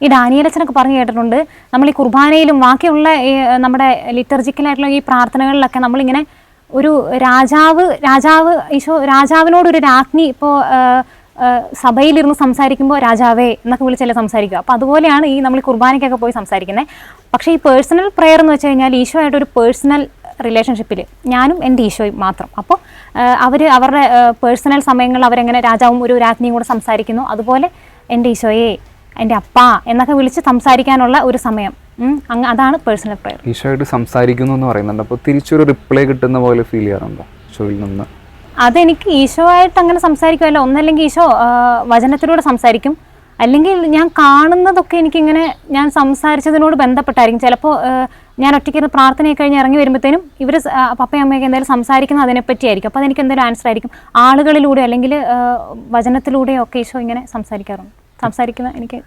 ഈ ഡാനിയലച്ചനൊക്കെ പറഞ്ഞു കേട്ടിട്ടുണ്ട്, നമ്മൾ ഈ കുർബാനയിലും ബാക്കിയുള്ള നമ്മുടെ ലിറ്റർജിക്കലായിട്ടുള്ള ഈ പ്രാർത്ഥനകളിലൊക്കെ നമ്മളിങ്ങനെ ഒരു രാജാവിനോടൊരു രാജ്ഞി ഇപ്പോൾ സഭയിലിരുന്ന് സംസാരിക്കുമ്പോൾ രാജാവേ എന്നൊക്കെ വിളിച്ചല്ലേ സംസാരിക്കുക. അപ്പോൾ അതുപോലെയാണ് ഈ നമ്മൾ കുർബാനയ്ക്കൊക്കെ പോയി സംസാരിക്കുന്നത്. പക്ഷേ ഈ പേഴ്സണൽ പ്രെയർ എന്ന് വെച്ച് കഴിഞ്ഞാൽ ഈശോ ആയിട്ടൊരു പേഴ്സണൽ റിലേഷൻഷിപ്പിൽ ഞാനും എൻ്റെ ഈശോയും മാത്രം. അപ്പോൾ അവരുടെ പേഴ്സണൽ സമയങ്ങളിൽ അവരെങ്ങനെ രാജാവും ഒരു രാജ്ഞിയും കൂടെ സംസാരിക്കുന്നു, അതുപോലെ എൻ്റെ ഈശോയെ, എൻ്റെ അപ്പ എന്നൊക്കെ വിളിച്ച് സംസാരിക്കാനുള്ള ഒരു സമയം, അതാണ് പേഴ്സണൽ പ്രെയർ. ഈശോയായിട്ട് സംസാരിക്കുന്നു എന്ന് പറയുന്നുണ്ട്. അപ്പോൾ തിരിച്ചൊരു റിപ്ലൈ കിട്ടുന്ന പോലെ ഫീൽ ചെയ്യാറുണ്ടോ ഈശോയിൽ നിന്ന്? അതെനിക്ക് ഈശോ ആയിട്ട് അങ്ങനെ സംസാരിക്കുമല്ലോ, ഒന്നല്ലെങ്കിൽ ഈശോ വചനത്തിലൂടെ സംസാരിക്കും, അല്ലെങ്കിൽ ഞാൻ കാണുന്നതൊക്കെ എനിക്കിങ്ങനെ ഞാൻ സംസാരിച്ചതിനോട് ബന്ധപ്പെട്ടായിരിക്കും. ചിലപ്പോൾ ഞാൻ ഒറ്റയ്ക്ക് പ്രാർത്ഥനയൊക്കെ കഴിഞ്ഞ് ഇറങ്ങി വരുമ്പോഴത്തേനും ഇവർ പപ്പയും അമ്മയൊക്കെ എന്തായാലും സംസാരിക്കുന്നത് അതിനെപ്പറ്റിയായിരിക്കും. അപ്പോൾ അതെനിക്ക് എന്തെങ്കിലും ആൻസർ ആയിരിക്കും. ആളുകളിലൂടെ അല്ലെങ്കിൽ വചനത്തിലൂടെയോ ഒക്കെ ഈശോ ഇങ്ങനെ സംസാരിക്കുന്ന എനിക്ക്